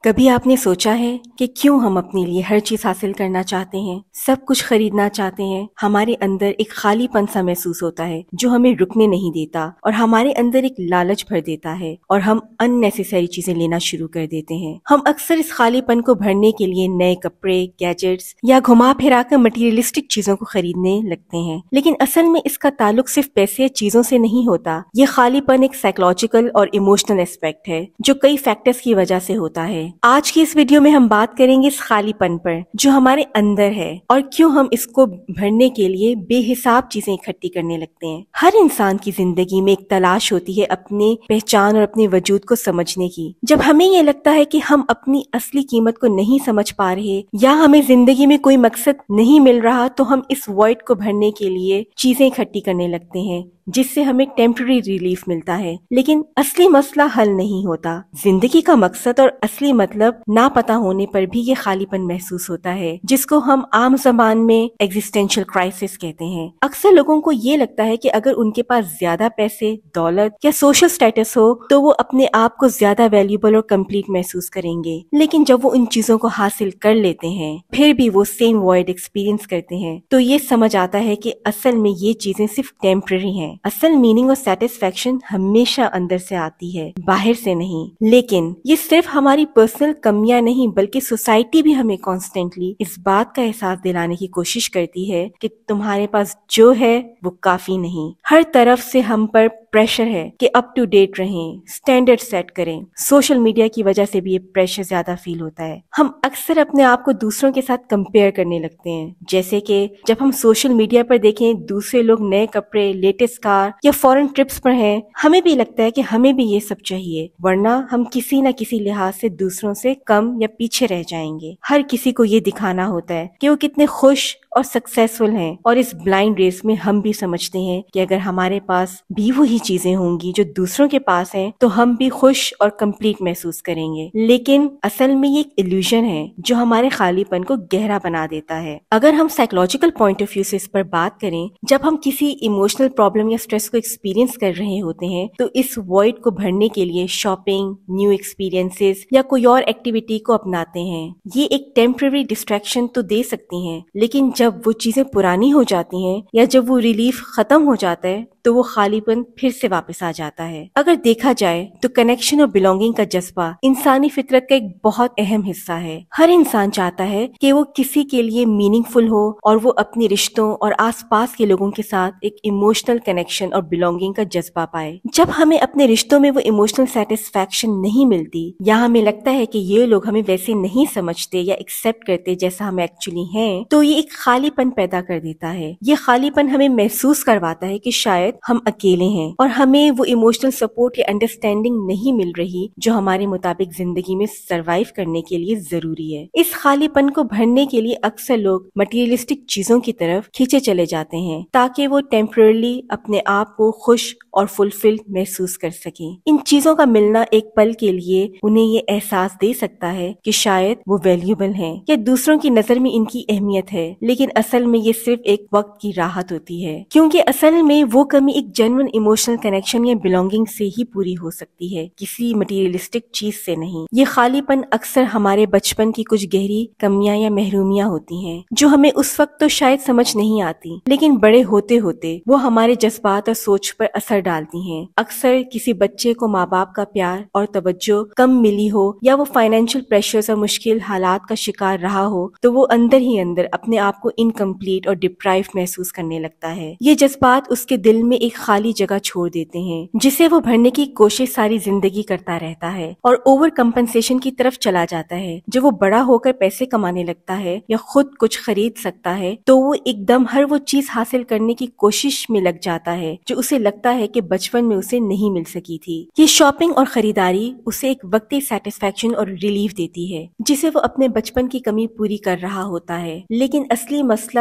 کبھی آپ نے سوچا ہے کہ کیوں ہم اپنے لیے ہر چیز حاصل کرنا چاہتے ہیں، سب کچھ خریدنا چاہتے ہیں؟ ہمارے اندر ایک خالی پن سا محسوس ہوتا ہے جو ہمیں رکنے نہیں دیتا اور ہمارے اندر ایک لالچ بھر دیتا ہے اور ہم ان نیسیسری چیزیں لینا شروع کر دیتے ہیں۔ ہم اکثر اس خالی پن کو بھرنے کے لیے نئے کپڑے، گیجٹس یا گھما پھرا کر مٹیریلسٹک چیزوں کو خریدنے لگتے ہیں، لیکن اصل میں اس کا تعلق صرف پیسے یا چیزوں سے نہیں ہوتا۔ یہ خالی پن ایک سائیکولوجیکل اور ایموشنل اسپیکٹ ہے جو کئی فیکٹرز کی وجہ سے ہوتا ہے۔ آج کی اس ویڈیو میں ہم بات کریں گے اس خالی پن پر جو ہمارے اندر ہے اور کیوں ہم اس کو بھرنے کے لیے بے حساب چیزیں اکٹھی کرنے لگتے ہیں۔ ہر انسان کی زندگی میں ایک تلاش ہوتی ہے اپنی پہچان اور اپنے وجود کو سمجھنے کی۔ جب ہمیں یہ لگتا ہے کہ ہم اپنی اصلی قیمت کو نہیں سمجھ پا رہے یا ہمیں زندگی میں کوئی مقصد نہیں مل رہا تو ہم اس وائڈ کو بھرنے کے لیے چیزیں اکٹھی کرنے لگتے ہیں جس سے ہمیں ٹیمپرری ریلیف ملتا ہے، لیکن اصلی مسئلہ حل نہیں ہوتا۔ زندگی کا مقصد اور اصلی مطلب نہ پتہ ہونے پر بھی یہ خالی پن محسوس ہوتا ہے، جس کو ہم عام زبان میں ایگزسٹینشل کرائسس کہتے ہیں۔ اکثر لوگوں کو یہ لگتا ہے کہ اگر ان کے پاس زیادہ پیسے، دولت یا سوشل سٹیٹس ہو تو وہ اپنے آپ کو زیادہ ویلیوبل اور کمپلیٹ محسوس کریں گے، لیکن جب وہ ان چیزوں کو حاصل کر لیتے ہیں پھر بھی وہ سیم وائڈ ایکسپیرینس کرتے ہیں تو یہ سمجھ آتا ہے کہ اصل میں یہ چیزیں صرف ٹیمپرری ہیں۔ اصل میننگ اور سیٹسفیکشن ہمیشہ اندر سے آتی ہے، باہر سے نہیں۔ لیکن یہ صرف ہماری پرسنل کمیاں نہیں بلکہ سوسائٹی بھی ہمیں کانسٹنٹلی اس بات کا احساس دلانے کی کوشش کرتی ہے کہ تمہارے پاس جو ہے وہ کافی نہیں۔ ہر طرف سے ہم پر پریشر ہے کہ اپ ٹو ڈیٹ رہیں، سٹینڈرڈ سیٹ کریں۔ سوشل میڈیا کی وجہ سے بھی یہ پریشر زیادہ فیل ہوتا ہے۔ ہم اکثر اپنے آپ کو دوسروں کے ساتھ کمپیئر کرنے لگتے ہیں، جیسے کہ جب ہم سوشل میڈیا پر دیکھیں دوسرے لوگ نئے کپڑے، لیٹسٹ کار یا فورن ٹرپس پر ہیں، ہمیں بھی لگتا ہے کہ ہمیں بھی یہ سب چاہیے، ورنہ ہم کسی نہ کسی لحاظ سے دوسروں سے کم یا پیچھے رہ جائیں گے۔ ہر کسی کو یہ دکھانا ہوتا ہے کہ وہ کتنے خوش اور سکسیسفل ہیں، اور اس بلائنڈ ریس میں ہم بھی سمجھتے ہیں کہ اگر ہمارے پاس بھی وہی چیزیں ہوں گی جو دوسروں کے پاس ہیں تو ہم بھی خوش اور کمپلیٹ محسوس کریں گے، لیکن اصل میں یہ ایک ایلیوژن ہے جو ہمارے خالی پن کو گہرا بنا دیتا ہے۔ اگر ہم سائیکولوجیکل پوائنٹ آف ویو سے اس پر بات کریں، جب ہم کسی ایموشنل پرابلم یا اسٹریس کو ایکسپیرینس کر رہے ہوتے ہیں تو اس وائڈ کو بھرنے کے لیے شاپنگ، نیو ایکسپیرینسز یا کوئی اور ایکٹیویٹی کو اپناتے ہیں۔ یہ ایک ٹیمپرری ڈسٹریکشن تو دے سکتی ہیں، لیکن جب وہ چیزیں پرانی ہو جاتی ہیں یا جب وہ ریلیف ختم ہو جاتا ہے تو وہ خالی پن پھر سے واپس آ جاتا ہے۔ اگر دیکھا جائے تو کنیکشن اور بلونگنگ کا جذبہ انسانی فطرت کا ایک بہت اہم حصہ ہے۔ ہر انسان چاہتا ہے کہ وہ کسی کے لیے میننگ فل ہو اور وہ اپنے رشتوں اور آس پاس کے لوگوں کے ساتھ ایک ایموشنل کنیکشن اور بلونگنگ کا جذبہ پائے۔ جب ہمیں اپنے رشتوں میں وہ ایموشنل سیٹسفیکشن نہیں ملتی یا ہمیں لگتا ہے کہ یہ لوگ ہمیں ویسے نہیں سمجھتے یا ایکسپٹ کرتے جیسا ہم ایکچولی ہیں، تو یہ ایک خالی پن پیدا کر دیتا ہے۔ یہ خالی پن ہمیں محسوس کرواتا ہے کہ شاید ہم اکیلے ہیں اور ہمیں وہ ایموشنل سپورٹ یا انڈرسٹینڈنگ نہیں مل رہی جو ہمارے مطابق زندگی میں سروائیو کرنے کے لیے ضروری ہے۔ اس خالی پن کو بھرنے کے لیے اکثر لوگ مٹیریلسٹک چیزوں کی طرف کھینچے چلے جاتے ہیں تاکہ وہ ٹیمپررلی اپنے آپ کو خوش اور فلفلڈ محسوس کر سکیں۔ ان چیزوں کا ملنا ایک پل کے لیے انہیں یہ احساس دے سکتا ہے کہ شاید وہ ویلیوبل ہیں یا دوسروں کی نظر میں ان کی اہمیت ہے، لیکن اصل میں یہ صرف ایک وقت کی راحت ہوتی ہے، کیونکہ اصل میں وہ کمی ایک جنون ایموشنل کنیکشن یا بلونگنگ سے ہی پوری ہو سکتی ہے، کسی مٹیریلسٹک چیز سے نہیں۔ یہ خالی پن اکثر ہمارے بچپن کی کچھ گہری کمیاں یا محرومیاں ہوتی ہیں جو ہمیں اس وقت تو شاید سمجھ نہیں آتی، لیکن بڑے ہوتے ہوتے وہ ہمارے جذبات اور سوچ پر اثر ڈالتی ہیں۔ اکثر کسی بچے کو ماں باپ کا پیار اور توجہ کم ملی ہو یا وہ فائنینشیل پریشرز اور مشکل حالات کا شکار رہا ہو تو وہ اندر ہی اندر اپنے آپ کو انکمپلیٹ اور ڈپرائیو محسوس کرنے لگتا ہے۔ یہ جذبات اس کے دل میں ایک خالی جگہ چھوڑ دیتے ہیں جسے وہ بھرنے کی کوشش ساری زندگی کرتا رہتا ہے اور اوور کمپنسیشن کی طرف چلا جاتا ہے۔ جب وہ بڑا ہو کر پیسے کمانے لگتا ہے یا خود کچھ خرید سکتا ہے تو وہ ایک دم ہر وہ چیز حاصل کرنے کی کوشش میں لگ جاتا ہے جو اسے لگتا ہے کہ بچپن میں اسے نہیں مل سکی تھی۔ یہ شاپنگ اور خریداری اسے ایک وقتی سیٹسفیکشن اور ریلیف دیتی ہے جسے وہ اپنے بچپن کی کمی پوری کر رہا ہوتا ہے، لیکن اصلی مسئلہ